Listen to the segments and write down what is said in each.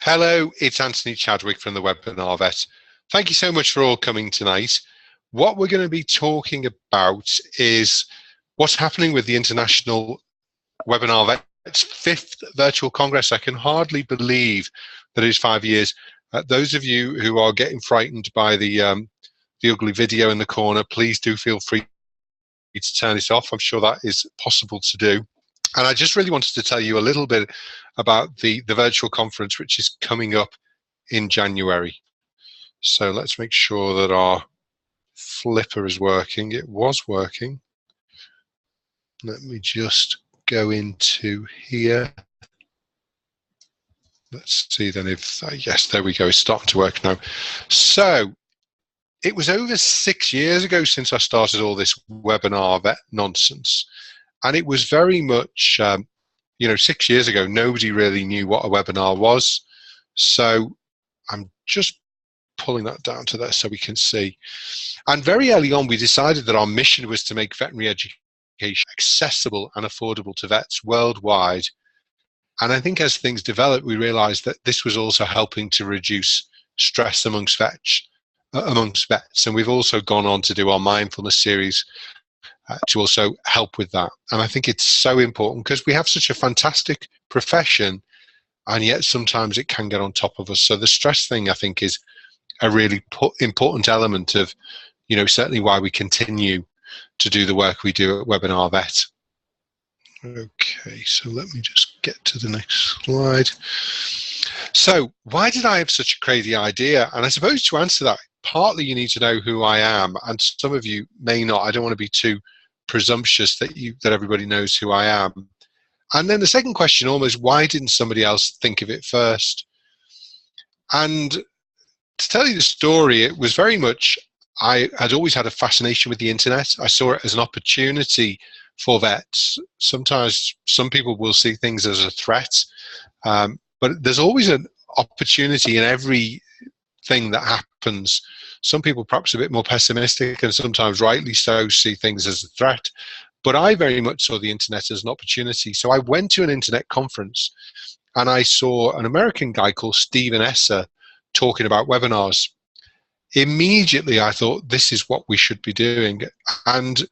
Hello, it's Anthony Chadwick from the Webinar Vet. Thank you so much for all coming tonight. What we're going to be talking about is what's happening with the International Webinar Vet's 5th virtual Congress. I can hardly believe that it's 5 years. Those of you who are getting frightened by the ugly video in the corner, please do feel free to turn it off. I'm sure that is possible to do. And I just really wanted to tell you a little bit about the virtual conference, which is coming up in January. So let's make sure that our flipper is working. It was working. Let me just go into here. Let's see then if, yes, there we go. It's starting to work now. So it was over 6 years ago since I started all this webinar vet nonsense. And it was very much, 6 years ago, nobody really knew what a webinar was. So I'm just pulling that down to there so we can see. And very early on, we decided that our mission was to make veterinary education accessible and affordable to vets worldwide. And I think as things developed, we realized that this was also helping to reduce stress amongst vets. And we've also gone on to do our Mindfulness Series to also help with that. And I think it's so important because we have such a fantastic profession, and yet sometimes it can get on top of us. So the stress thing, I think, is a really important element of, certainly why we continue to do the work we do at Webinar Vet. Okay, so let me just get to the next slide. So why did I have such a crazy idea? And I suppose to answer that, partly you need to know who I am, and some of you may not. I don't want to be too presumptuous that everybody knows who I am. And then the second question, almost, why didn't somebody else think of it first? And to tell you the story, it was very much, I had always had a fascination with the internet. I saw it as an opportunity for vets. Sometimes some people will see things as a threat, but there's always an opportunity in everything that happens. Some people perhaps a bit more pessimistic, and sometimes rightly so, see things as a threat. But I very much saw the internet as an opportunity. So I went to an internet conference and I saw an American guy called Stephen Esser talking about webinars. Immediately I thought, this is what we should be doing. And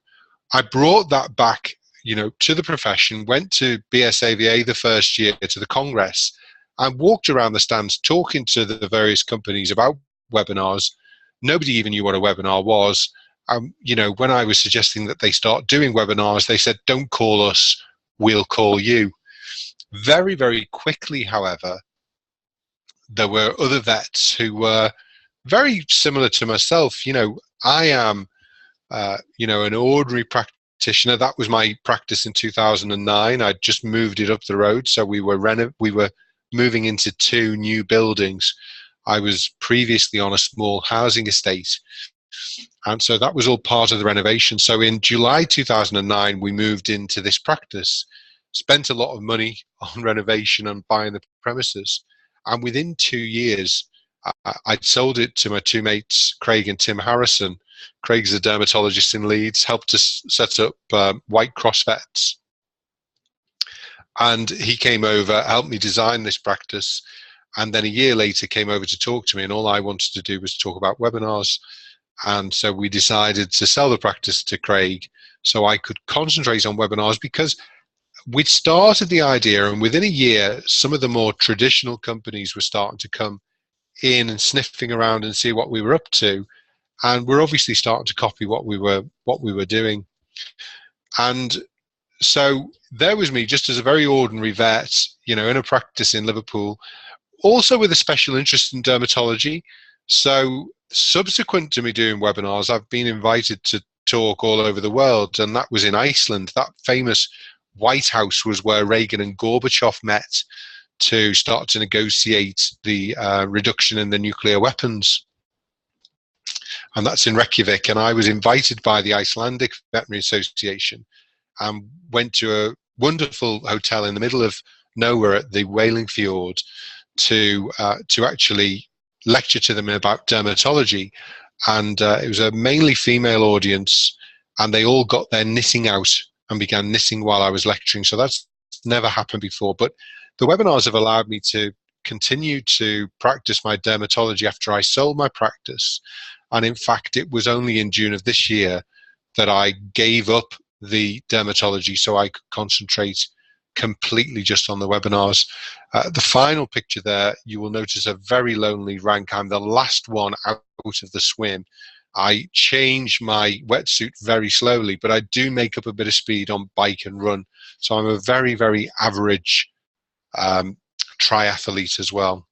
I brought that back, to the profession, went to BSAVA the first year to the Congress, and walked around the stands talking to the various companies about webinars. Nobody even knew what a webinar was. When I was suggesting that they start doing webinars, they said, don't call us, we'll call you. Very, very quickly, however, there were other vets who were very similar to myself. I am, an ordinary practitioner. That was my practice in 2009. I just moved it up the road. So we were moving into 2 new buildings. I was previously on a small housing estate. And so that was all part of the renovation. So in July 2009, we moved into this practice, spent a lot of money on renovation and buying the premises. And within 2 years, I'd sold it to my 2 mates, Craig and Tim Harrison. Craig's a dermatologist in Leeds, helped us set up White Cross Vets. And he came over, helped me design this practice. And then a year later came over to talk to me, and all I wanted to do was talk about webinars. And so we decided to sell the practice to Craig so I could concentrate on webinars, because we'd started the idea, and within a year, some of the more traditional companies were starting to come in and sniffing around and see what we were up to. And we're obviously starting to copy what we were doing. And so there was me, just as a very ordinary vet, in a practice in Liverpool, also with a special interest in dermatology. So subsequent to me doing webinars, I've been invited to talk all over the world, and that was in Iceland. That famous White House was where Reagan and Gorbachev met to start to negotiate the reduction in the nuclear weapons. And that's in Reykjavik. And I was invited by the Icelandic Veterinary Association and went to a wonderful hotel in the middle of nowhere at the Whaling Fjord to actually lecture to them about dermatology. And it was a mainly female audience, and they all got their knitting out and began knitting while I was lecturing. So that's never happened before. But the webinars have allowed me to continued to practice my dermatology after I sold my practice. And in fact, it was only in June of this year that I gave up the dermatology so I could concentrate completely just on the webinars. The final picture there, you will notice a very lonely rank. I'm the last one out of the swim. I change my wetsuit very slowly, but I do make up a bit of speed on bike and run. So I'm a very, very average triathlete as well.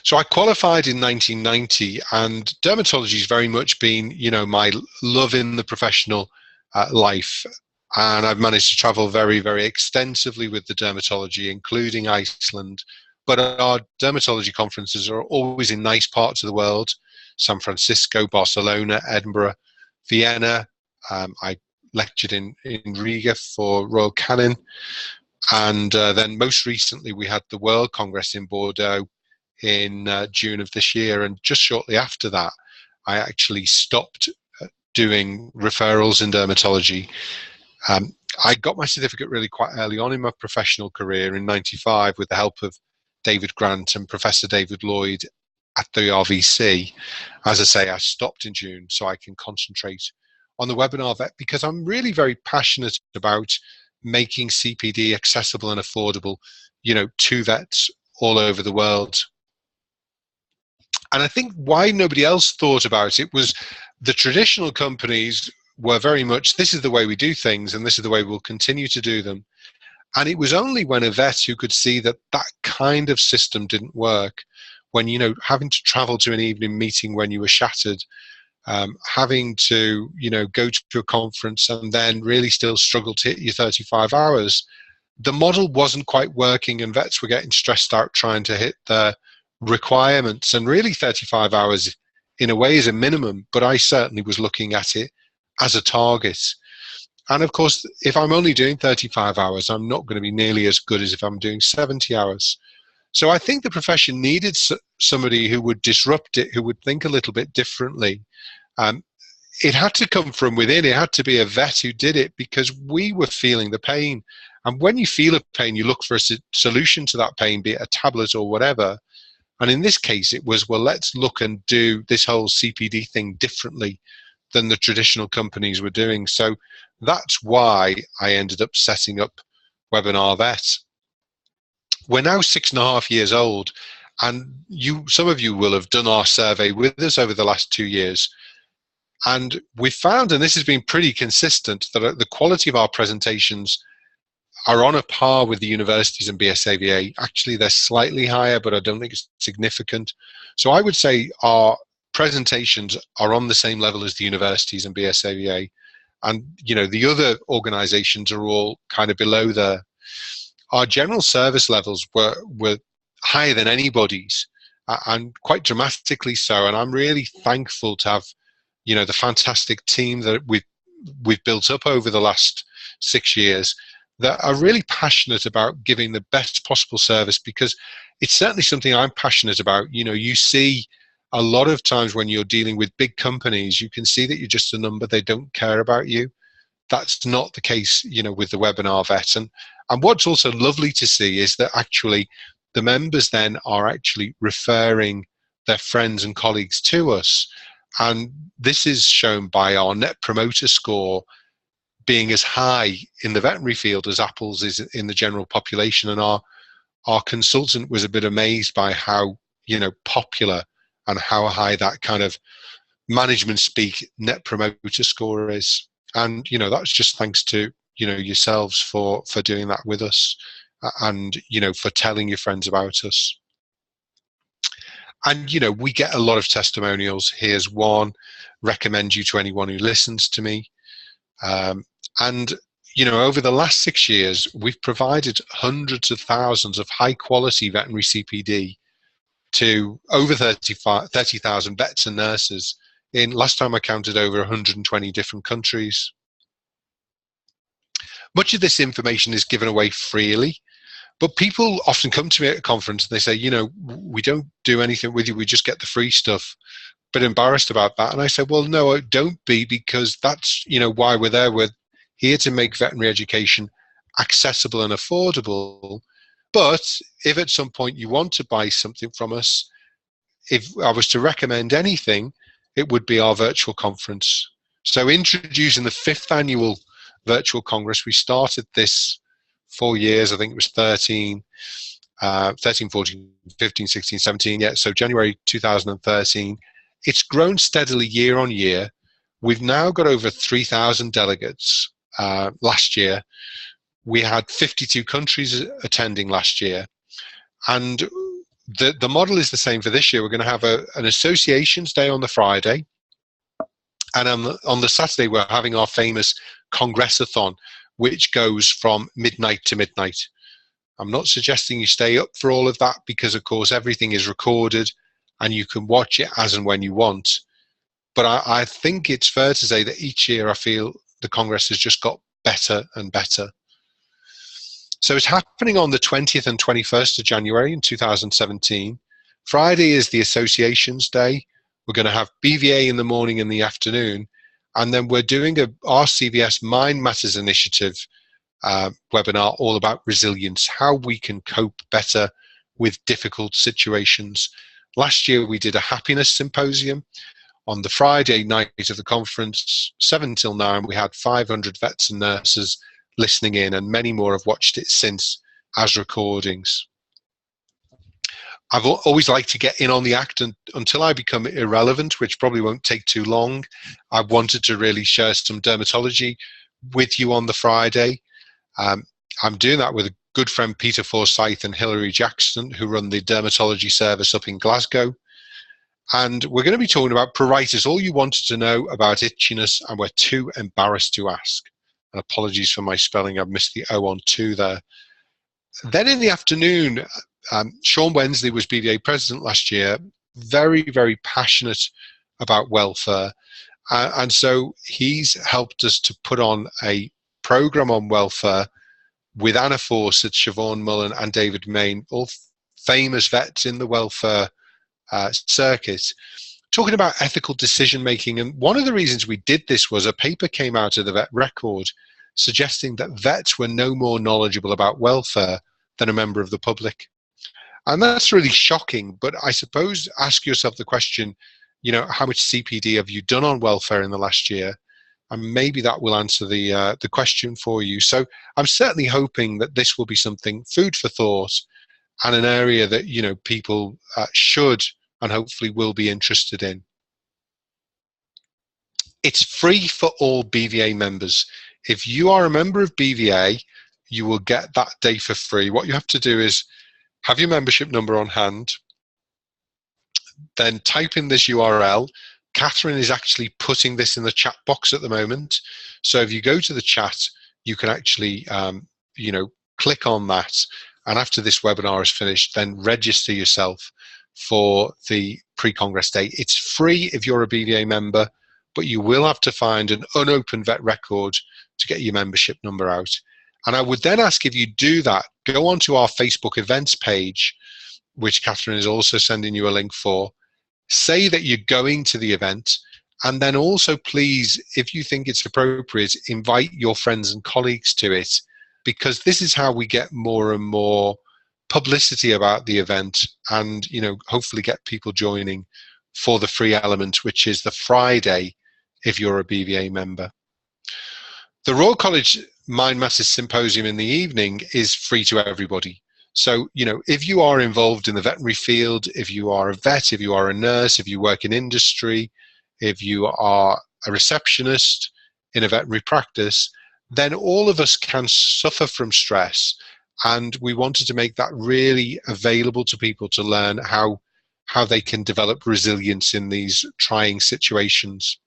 So I qualified in 1990, and dermatology has very much been, my love in the professional life. And I've managed to travel very, very extensively with the dermatology, including Iceland. But our dermatology conferences are always in nice parts of the world: San Francisco, Barcelona, Edinburgh, Vienna. I lectured in Riga for Royal Canin. And then most recently, we had the World Congress in Bordeaux in June of this year. And just shortly after that, I actually stopped doing referrals in dermatology. I got my certificate really quite early on in my professional career in '95 with the help of David Grant and Professor David Lloyd at the RVC. As I say, I stopped in June so I can concentrate on the webinar vet, because I'm really very passionate about making CPD accessible and affordable, to vets all over the world. And I think why nobody else thought about it was the traditional companies were very much, this is the way we do things and this is the way we'll continue to do them. And it was only when a vet who could see that that kind of system didn't work, when, having to travel to an evening meeting when you were shattered, having to, go to a conference and then really still struggle to hit your 35 hours, the model wasn't quite working, and vets were getting stressed out trying to hit their requirements. And really 35 hours in a way is a minimum, but I certainly was looking at it as a target. And of course, if I'm only doing 35 hours, I'm not going to be nearly as good as if I'm doing 70 hours. So I think the profession needed somebody who would disrupt it, who would think a little bit differently. It had to come from within. It had to be a vet who did it, because we were feeling the pain. And when you feel a pain, you look for a solution to that pain, be it a tablet or whatever. And in this case, it was, well, let's look and do this whole CPD thing differently than the traditional companies were doing. So that's why I ended up setting up Webinar Vet. We're now 6.5 years old, and some of you will have done our survey with us over the last 2 years. And we found, and this has been pretty consistent, that the quality of our presentations are on a par with the universities and BSAVA. Actually, they're slightly higher, but I don't think it's significant. So I would say our presentations are on the same level as the universities and BSAVA. And, the other organizations are all kind of below there. Our general service levels were higher than anybody's, and quite dramatically so. And I'm really thankful to have, the fantastic team that we've built up over the last 6 years that are really passionate about giving the best possible service, because it's certainly something I'm passionate about. You see a lot of times when you're dealing with big companies, you can see that you're just a number. They don't care about you. That's not the case, with the Webinar Vet. And what's also lovely to see is that actually the members then are actually referring their friends and colleagues to us. And this is shown by our Net Promoter Score being as high in the veterinary field as apples is in the general population. And our consultant was a bit amazed by how, popular and how high that kind of management speak Net Promoter Score is. And, that's just thanks to, yourselves for doing that with us, and, for telling your friends about us. And, we get a lot of testimonials. Here's one: recommend you to anyone who listens to me. And, over the last 6 years, we've provided hundreds of thousands of high quality veterinary CPD to over 30,000 vets and nurses in, last time I counted, over 120 different countries. Much of this information is given away freely, but people often come to me at a conference and they say, we don't do anything with you, we just get the free stuff. Bit embarrassed about that. And I said, well, no, don't be, because that's, why we're there. We're here to make veterinary education accessible and affordable. But if at some point you want to buy something from us, if I was to recommend anything, it would be our virtual conference. So introducing the 5th annual virtual congress, we started this 4 years, I think it was 13, 14, 15, 16, 17, yeah, so January 2013. It's grown steadily year on year. We've now got over 3,000 delegates. Last year, we had 52 countries attending last year. And the model is the same for this year. We're going to have an associations day on the Friday. And on the Saturday, we're having our famous Congress-athon, which goes from midnight to midnight. I'm not suggesting you stay up for all of that because, of course, everything is recorded and you can watch it as and when you want. But I think it's fair to say that each year I feel the Congress has just got better and better. So it's happening on the 20th and 21st of January in 2017. Friday is the Associations Day. We're going to have BVA in the morning and the afternoon. And then we're doing a RCVS Mind Matters Initiative webinar all about resilience, how we can cope better with difficult situations. Last year, we did a happiness symposium. On the Friday night of the conference, 7 till 9, we had 500 vets and nurses listening in, and many more have watched it since as recordings. I've always liked to get in on the act until I become irrelevant, which probably won't take too long. I wanted to really share some dermatology with you on the Friday. I'm doing that with a good friend, Peter Forsyth and Hilary Jackson, who run the dermatology service up in Glasgow. And we're going to be talking about pruritus, all you wanted to know about itchiness and were too embarrassed to ask. And apologies for my spelling, I've missed the O on 2 there. Then in the afternoon, Sean Wensley was BDA president last year, very, very passionate about welfare. And so he's helped us to put on a program on welfare with Anna Fawcett, Siobhan Mullen and David Main, all famous vets in the welfare circuit, talking about ethical decision making. And one of the reasons we did this was a paper came out of the Vet Record suggesting that vets were no more knowledgeable about welfare than a member of the public. And that's really shocking, but I suppose ask yourself the question, how much CPD have you done on welfare in the last year? And maybe that will answer the question for you. So I'm certainly hoping that this will be something food for thought and an area that, people should and hopefully will be interested in. It's free for all BVA members. If you are a member of BVA, you will get that day for free. What you have to do is have your membership number on hand, then type in this URL. Catherine is actually putting this in the chat box at the moment. So if you go to the chat, you can actually, click on that. And after this webinar is finished, then register yourself for the pre-Congress day. It's free if you're a BVA member, but you will have to find an unopened vet record to get your membership number out. And I would then ask, if you do that, go onto our Facebook events page, which Catherine is also sending you a link for. Say that you're going to the event, and then also please, if you think it's appropriate, invite your friends and colleagues to it, because this is how we get more and more publicity about the event and, hopefully get people joining for the free element, which is the Friday if you're a BVA member. The Royal College Mind Matters Symposium in the evening is free to everybody. So, if you are involved in the veterinary field, if you are a vet, if you are a nurse, if you work in industry, if you are a receptionist in a veterinary practice, then all of us can suffer from stress. And we wanted to make that really available to people to learn how they can develop resilience in these trying situations.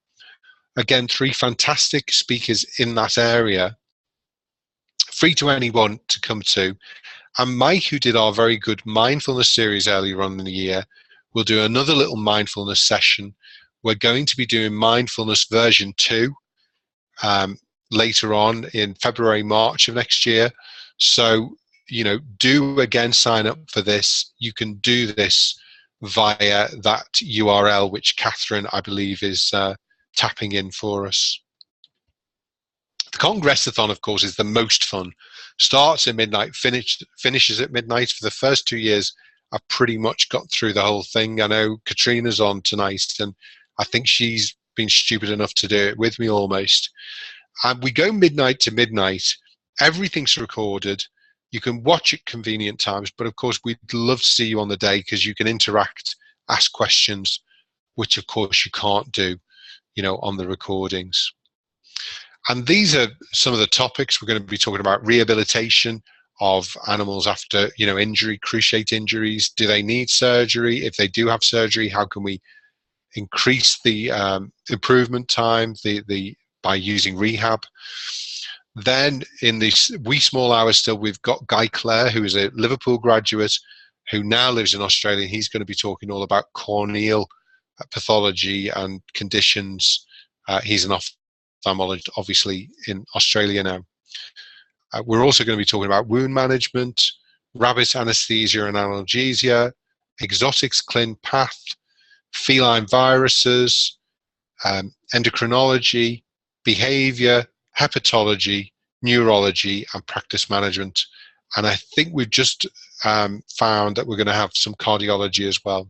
Again, 3 fantastic speakers in that area, free to anyone to come to. And Mike, who did our very good Mindfulness Series earlier on in the year, will do another little mindfulness session. We're going to be doing Mindfulness version 2 later on in February, March of next year. So, do again sign up for this. You can do this via that URL, which Catherine, I believe, is tapping in for us. The Congress-athon, of course, is the most fun. starts at midnight, finishes at midnight. For the first 2 years, I've pretty much got through the whole thing. I know Katrina's on tonight, and I think she's been stupid enough to do it with me almost. And we go midnight to midnight. Everything's recorded. You can watch at convenient times, but of course, we'd love to see you on the day because you can interact, ask questions, which of course you can't do, on the recordings. And these are some of the topics we're going to be talking about: rehabilitation of animals after, injury, cruciate injuries. Do they need surgery? If they do have surgery, how can we increase the improvement time by using rehab? Then in this wee small hours still, we've got Guy Clare, who is a Liverpool graduate who now lives in Australia. He's going to be talking all about corneal pathology and conditions. He's an ophthalmologist, obviously, in Australia now. We're also going to be talking about wound management, rabbit anesthesia and analgesia, exotics clin path, feline viruses, endocrinology, behavior, hepatology, neurology, and practice management. And I think we've just found that we're going to have some cardiology as well.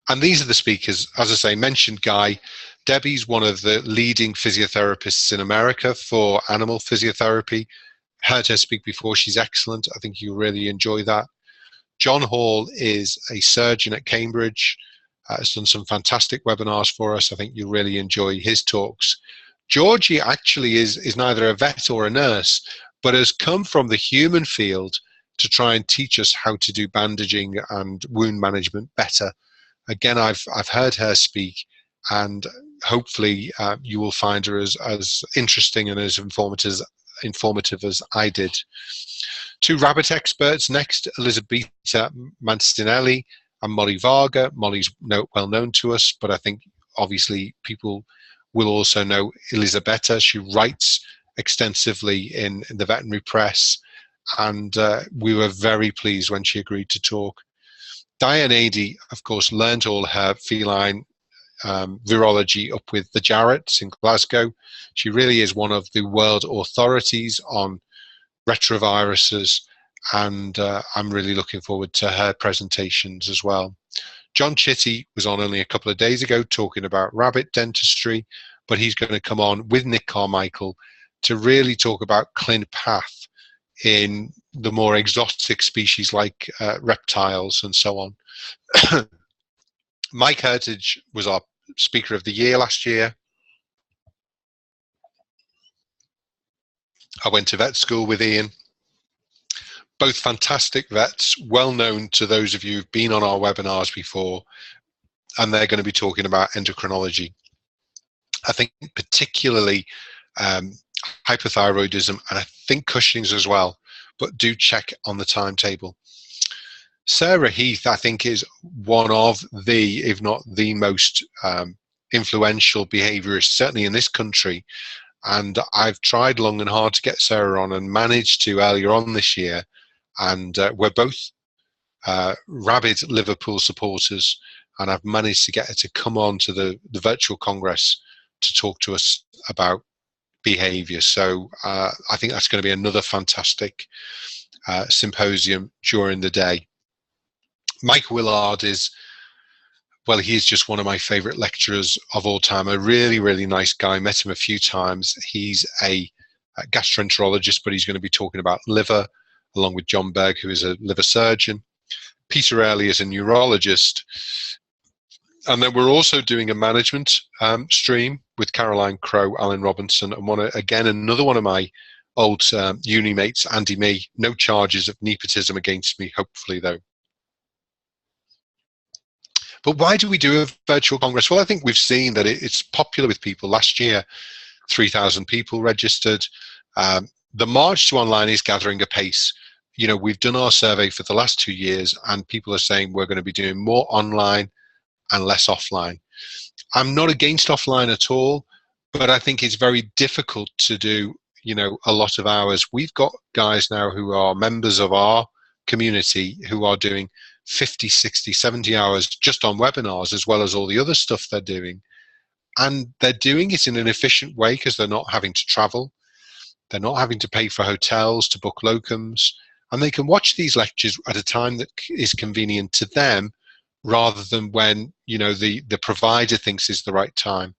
And these are the speakers. As I say, mentioned Guy. Debbie's one of the leading physiotherapists in America for animal physiotherapy. Heard her speak before. She's excellent. I think you'll really enjoy that. John Hall is a surgeon at Cambridge. Has done some fantastic webinars for us. I think you'll really enjoy his talks. Georgie actually is neither a vet or a nurse, but has come from the human field to try and teach us how to do bandaging and wound management better. Again, I've heard her speak, and hopefully you will find her as interesting and as informative as I did. Two rabbit experts next: Elisabetta Mancinelli and Molly Varga. Molly's well known to us, but I think obviously people will also know Elisabetta. She writes extensively in the veterinary press, and we were very pleased when she agreed to talk. Diane Adey, of course, learned all her feline virology up with the Jarretts in Glasgow. She really is one of the world authorities on retroviruses, and I'm really looking forward to her presentations as well. John Chitty was on only a couple of days ago talking about rabbit dentistry, but he's going to come on with Nick Carmichael to really talk about clin path in the more exotic species like reptiles and so on. Mike Heritage was our Speaker of the Year last year. I went to vet school with Ian. Both fantastic vets, well known to those of you who've been on our webinars before, and they're going to be talking about endocrinology. I think particularly hypothyroidism, and I think Cushing's as well, but do check on the timetable. Sarah Heath, I think, is one of the, if not the most influential behaviorists, certainly in this country. And I've tried long and hard to get Sarah on and managed to earlier on this year. And we're both rabid Liverpool supporters, and I've managed to get her to come on to the virtual Congress to talk to us about behavior. So I think that's going to be another fantastic symposium during the day. Mike Willard is, well, he's just one of my favorite lecturers of all time. A really, really nice guy. Met him a few times. He's a gastroenterologist, but he's going to be talking about liver, along with John Berg, who is a liver surgeon. Peter Earley is a neurologist. And then we're also doing a management stream with Caroline Crowe, Alan Robinson, and another one of my old uni mates, Andy Mee. No charges of nepotism against me, hopefully, though. But why do we do a virtual Congress? Well, I think we've seen that it's popular with people. Last year, 3,000 people registered. The march to online is gathering apace. You know, we've done our survey for the last 2 years, and people are saying we're going to be doing more online and less offline. I'm not against offline at all, but I think it's very difficult to do, a lot of hours. We've got guys now who are members of our community who are doing 50, 60, 70 hours just on webinars, as well as all the other stuff they're doing. And they're doing it in an efficient way because they're not having to travel. They're not having to pay for hotels to book locums, and they can watch these lectures at a time that is convenient to them, rather than when, you know, the provider thinks is the right time.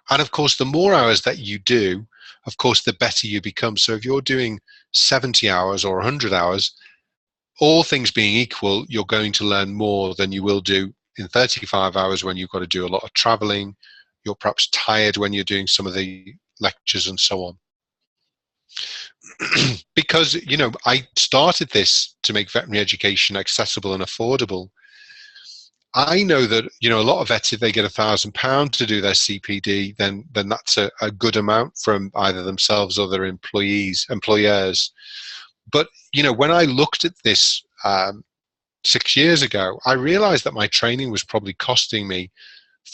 And of course, the more hours that you do, of course, the better you become. So if you're doing 70 hours or 100 hours, all things being equal, you're going to learn more than you will do in 35 hours when you've got to do a lot of traveling. You're perhaps tired when you're doing some of the lectures and so on. Because, you know, I started this to make veterinary education accessible and affordable. I know that, you know, a lot of vets, if they get £1,000 to do their CPD, then that's a good amount from either themselves or their employers. But, you know, when I looked at this 6 years ago, I realized that my training was probably costing me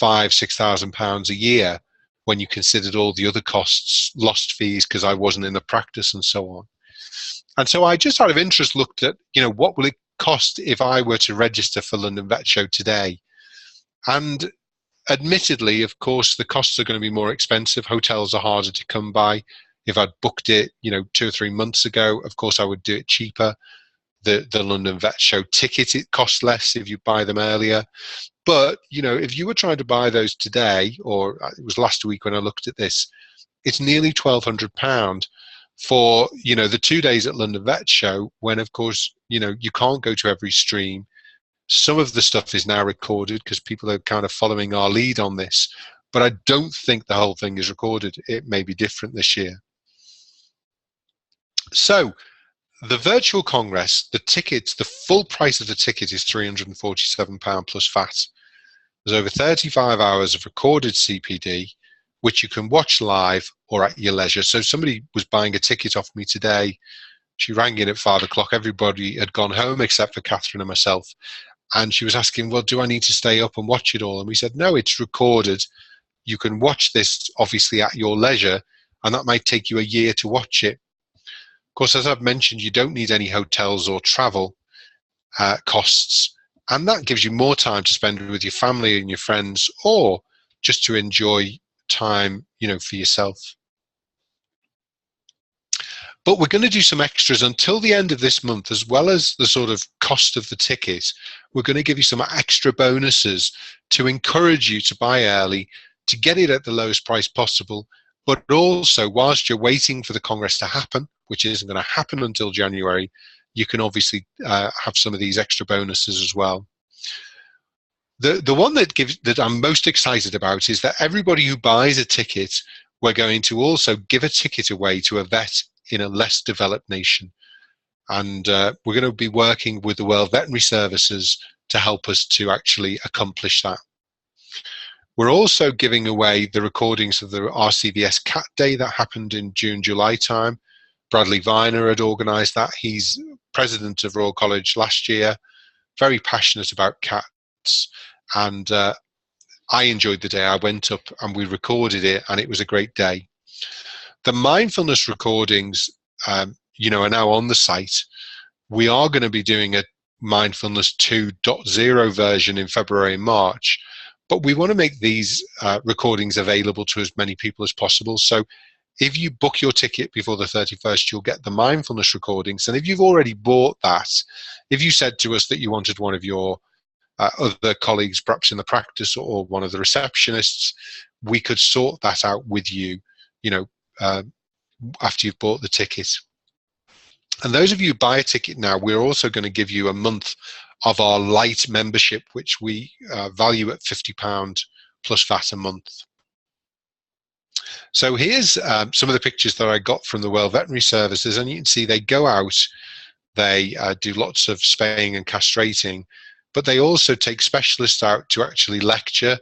£5,000–6,000 a year, when you considered all the other costs, lost fees because I wasn't in the practice and so on. And so I just out of interest looked at, you know, what will it cost if I were to register for London Vet Show today? And admittedly, of course, the costs are going to be more expensive. Hotels are harder to come by. If I'd booked it, you know, 2 or 3 months ago, of course, I would do it cheaper. The London Vet Show ticket, it costs less if you buy them earlier. But, you know, if you were trying to buy those today, or it was last week when I looked at this, it's nearly £1,200 for, you know, the 2 days at London Vet Show, when, of course, you know, you can't go to every stream. Some of the stuff is now recorded because people are kind of following our lead on this. But I don't think the whole thing is recorded. It may be different this year. So the virtual Congress, the tickets, the full price of the ticket is £347 plus VAT. There's over 35 hours of recorded CPD, which you can watch live or at your leisure. So somebody was buying a ticket off me today. She rang in at 5 o'clock. Everybody had gone home except for Catherine and myself. And she was asking, well, do I need to stay up and watch it all? And we said, no, it's recorded. You can watch this, obviously, at your leisure, and that might take you a year to watch it. Of course, as I've mentioned, you don't need any hotels or travel costs. And that gives you more time to spend with your family and your friends, or just to enjoy time, you know, for yourself. But we're going to do some extras until the end of this month, as well as the sort of cost of the ticket. We're going to give you some extra bonuses to encourage you to buy early, to get it at the lowest price possible. But also, whilst you're waiting for the Congress to happen, which isn't going to happen until January, you can obviously have some of these extra bonuses as well. The one that I'm most excited about is that everybody who buys a ticket, we're going to also give a ticket away to a vet in a less developed nation. And we're going to be working with the World Veterinary Services to help us to actually accomplish that. We're also giving away the recordings of the RCVS Cat Day that happened in June, July time. Bradley Viner had organised that. He's president of Royal College last year, very passionate about cats. And I enjoyed the day. I went up and we recorded it, and it was a great day. The mindfulness recordings, you know, are now on the site. We are going to be doing a Mindfulness 2.0 version in February and March, but we want to make these recordings available to as many people as possible. So if you book your ticket before the 31st, you'll get the mindfulness recordings. And if you've already bought that, if you said to us that you wanted one of your other colleagues, perhaps in the practice, or one of the receptionists, we could sort that out with you, you know, after you've bought the ticket. And those of you who buy a ticket now, we're also going to give you a month of our Lite membership, which we value at £50 plus VAT a month. So here's some of the pictures that I got from the World Veterinary Services, and you can see they go out, they do lots of spaying and castrating, but they also take specialists out to actually lecture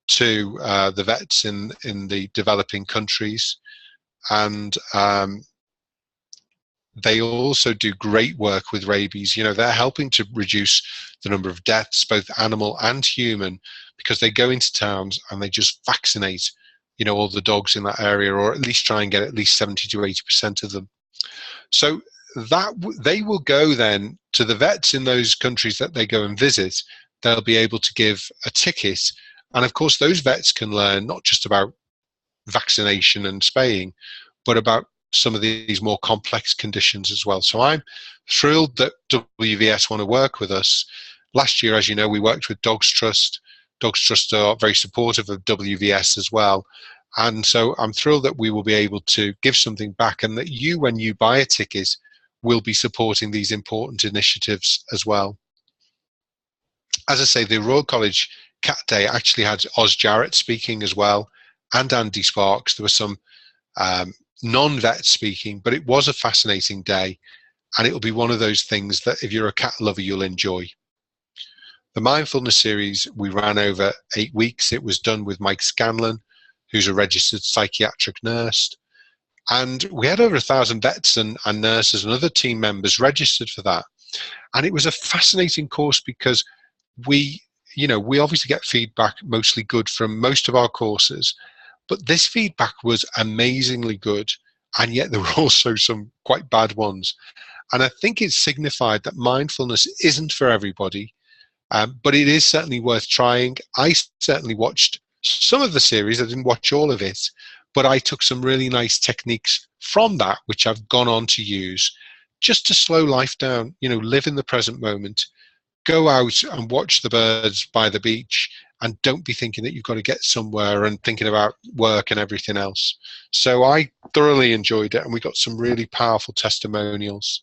to the vets in the developing countries. And they also do great work with rabies. You know, they're helping to reduce the number of deaths, both animal and human, because they go into towns and they just vaccinate, you know, all the dogs in that area, or at least try and get at least 70 to 80% of them. So that they will go then to the vets in those countries that they go and visit. They'll be able to give a ticket. And of course, those vets can learn not just about vaccination and spaying, but about some of these more complex conditions as well. So I'm thrilled that WVS want to work with us. Last year, as you know, we worked with Dogs Trust. Dogs Trust are very supportive of WVS as well. And so I'm thrilled that we will be able to give something back, and that you, when you buy a ticket, will be supporting these important initiatives as well. As I say, the Royal College Cat Day actually had Oz Jarrett speaking as well, and Andy Sparks. There were some non-vets speaking, but it was a fascinating day, and it will be one of those things that if you're a cat lover, you'll enjoy. The Mindfulness Series, we ran over 8 weeks. It was done with Mike Scanlon, who's a registered psychiatric nurse. And we had over 1,000 vets and nurses and other team members registered for that. And it was a fascinating course because we obviously get feedback mostly good from most of our courses, but this feedback was amazingly good. And yet there were also some quite bad ones. And I think it signified that mindfulness isn't for everybody, but it is certainly worth trying. I certainly watched some of the series. I didn't watch all of it, but I took some really nice techniques from that, which I've gone on to use just to slow life down, live in the present moment, go out and watch the birds by the beach, and don't be thinking that you've got to get somewhere and thinking about work and everything else. So I thoroughly enjoyed it, and we got some really powerful testimonials.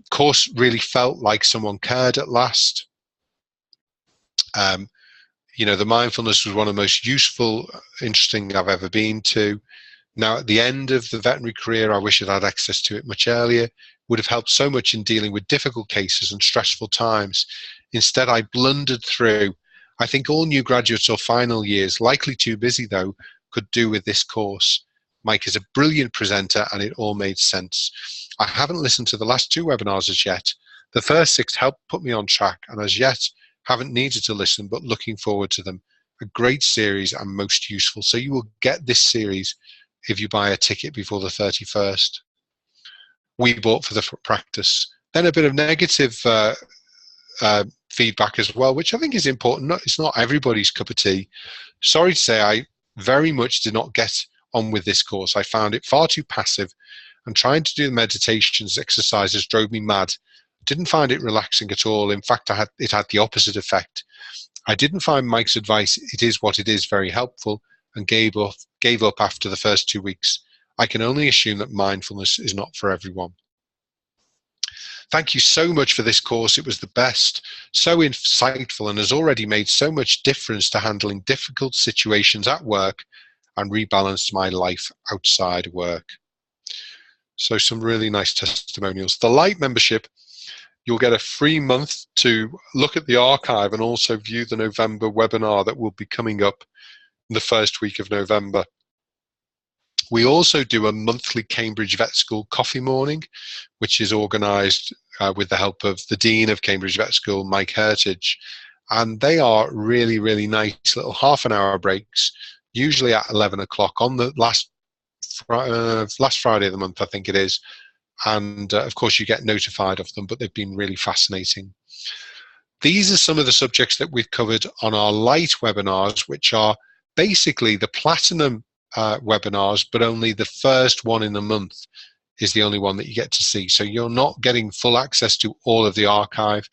Course really felt like someone cared at last. The mindfulness was one of the most useful, interesting I've ever been to. Now, at the end of the veterinary career, I wish I'd had access to it much earlier. Would have helped so much in dealing with difficult cases and stressful times. Instead, I blundered through. I think all new graduates or final years, likely too busy though, could do with this course. Mike is a brilliant presenter, and it all made sense. I haven't listened to the last 2 webinars as yet. The first 6 helped put me on track, and as yet haven't needed to listen, but looking forward to them. A great series and most useful. So you will get this series if you buy a ticket before the 31st. We bought for the practice. Then a bit of negative feedback as well, which I think is important. It's not everybody's cup of tea. Sorry to say, I very much did not get on with this course. I found it far too passive, and trying to do the meditations exercises drove me mad. Didn't find it relaxing at all. In fact, it had the opposite effect. I didn't find Mike's advice, "It is what it is," very helpful, and gave up after the first 2 weeks. I can only assume that mindfulness is not for everyone. Thank you so much for this course. It was the best, so insightful, and has already made so much difference to handling difficult situations at work and rebalanced my life outside work. So some really nice testimonials. The Lite membership, you'll get a free month to look at the archive and also view the November webinar that will be coming up in the first week of November. We also do a monthly Cambridge Vet School coffee morning, which is organised with the help of the Dean of Cambridge Vet School, Mike Heritage. And they are really, really nice little half-an-hour breaks, usually at 11 o'clock on the last Friday of the month, I think it is. And of course, you get notified of them, but they've been really fascinating. These are some of the subjects that we've covered on our Lite webinars, which are basically the platinum webinars, but only the first one in the month is the only one that you get to see. So you're not getting full access to all of the archive.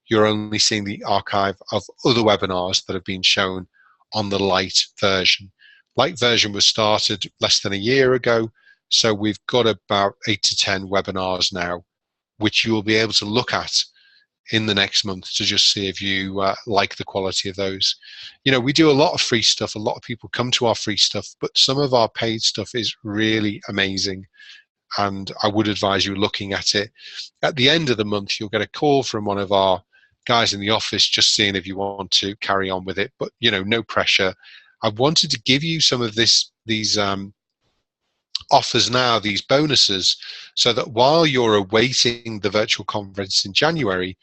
You're only seeing the archive of other webinars that have been shown on the Lite version. Lite version was started less than a year ago. So we've got about 8 to 10 webinars now, which you will be able to look at in the next month to just see if you like the quality of those. We do a lot of free stuff. A lot of people come to our free stuff, but some of our paid stuff is really amazing. And I would advise you looking at it. At the end of the month, you'll get a call from one of our guys in the office just seeing if you want to carry on with it. But, no pressure. I wanted to give you some of these offers now, these bonuses, so that while you're awaiting the virtual conference in January,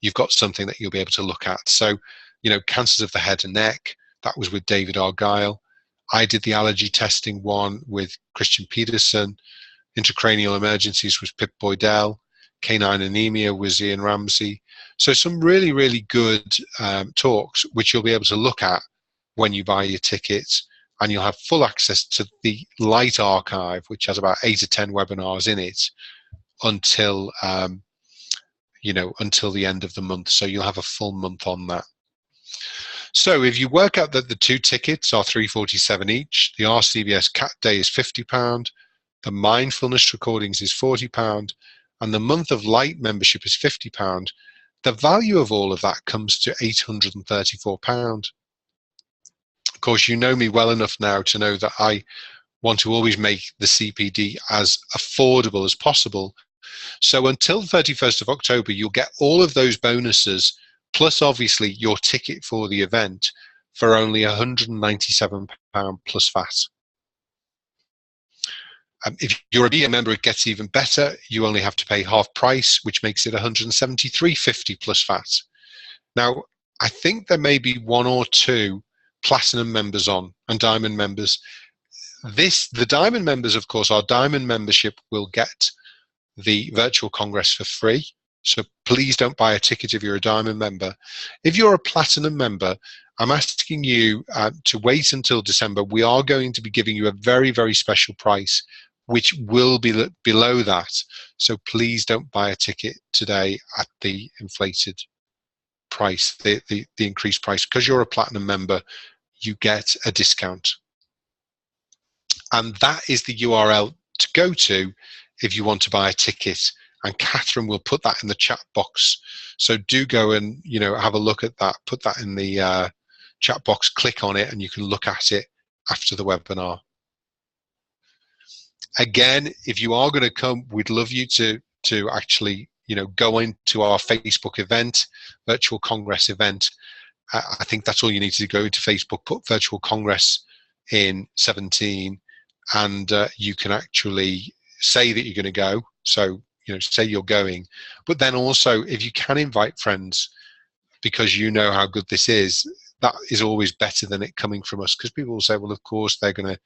you've got something that you'll be able to look at. So, cancers of the head and neck, that was with David Argyle. I did the allergy testing one with Christian Peterson. Intracranial emergencies was Pip Boydell. Canine anemia was Ian Ramsey. So some really, really good talks, which you'll be able to look at when you buy your tickets. and you'll have full access to the Lite archive, which has about 8 or 10 webinars in it until until the end of the month. So you'll have a full month on that. So if you work out that the 2 tickets are $347 each, the RCBS Cat Day is £50, the mindfulness recordings is £40, and the month of Lite membership is £50, the value of all of that comes to £834. Of course, you know me well enough now to know that I want to always make the CPD as affordable as possible. So until the 31st of October, you'll get all of those bonuses, plus obviously your ticket for the event, for only £197 plus VAT. If you're a BA member, it gets even better. You only have to pay half price, which makes it £173.50 plus VAT. Now, I think there may be 1 or 2 platinum members on and diamond members. The diamond members, of course, our diamond membership will get the virtual congress for free. So please don't buy a ticket if you're a diamond member. If you're a platinum member, I'm asking you to wait until December. We are going to be giving you a very, very special price, which will be below that. So please don't buy a ticket today at the inflated price, the increased price. Because you're a platinum member, you get a discount. And that is the URL to go to if you want to buy a ticket. And Catherine will put that in the chat box. So do go and have a look at that. Put that in the chat box, click on it, and you can look at it after the webinar. Again, if you are going to come, we'd love you to actually go into our Facebook event, virtual congress event. I think that's all you need to go into Facebook, put virtual congress in 17, and you can actually say that you're going to go. So say you're going, but then also if you can invite friends, because you know how good this is, that is always better than it coming from us, because people will say, well, of course they're going to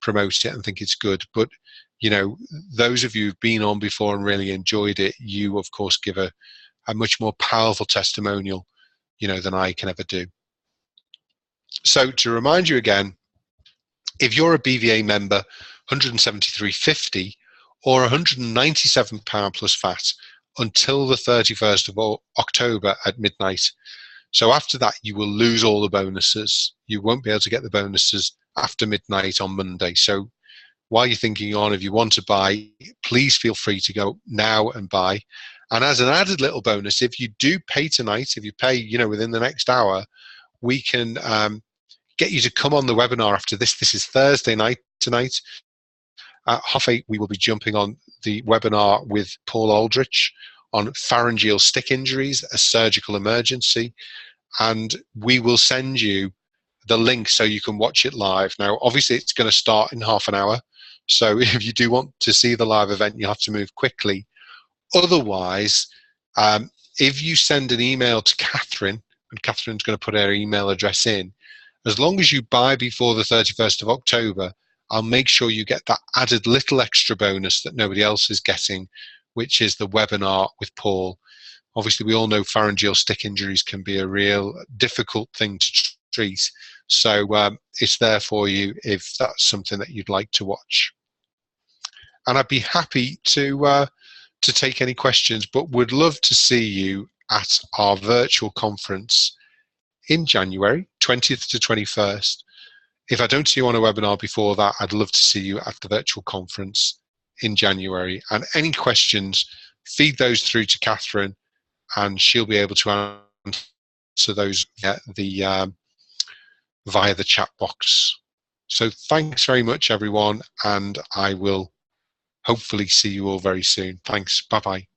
promote it and think it's good, but those of you who've been on before and really enjoyed it, you of course give a much more powerful testimonial than I can ever do. So to remind you again, if you're a BVA member, £173.50 or £197 plus VAT until the 31st of October at midnight. So after that, you will lose all the bonuses. You won't be able to get the bonuses after midnight on Monday. So while you're thinking on, if you want to buy, please feel free to go now and buy. And as an added little bonus, if you do pay tonight, if you pay within the next hour, we can get you to come on the webinar after this. This is Thursday night tonight. At 8:30, we will be jumping on the webinar with Paul Aldridge on pharyngeal stick injuries, a surgical emergency. And we will send you the link so you can watch it live. Now, obviously, it's going to start in half an hour. So if you do want to see the live event, you have to move quickly. Otherwise, if you send an email to Catherine, and Catherine's going to put her email address in, as long as you buy before the 31st of October, I'll make sure you get that added little extra bonus that nobody else is getting, which is the webinar with Paul. Obviously, we all know pharyngeal stick injuries can be a real difficult thing to treat. So it's there for you if that's something that you'd like to watch. And I'd be happy to take any questions, but would love to see you at our virtual conference in January, 20th to 21st. If I don't see you on a webinar before that, I'd love to see you at the virtual conference in January. And any questions, feed those through to Catherine, and she'll be able to answer those via the chat box. So thanks very much, everyone, and I will hopefully see you all very soon. Thanks. Bye-bye.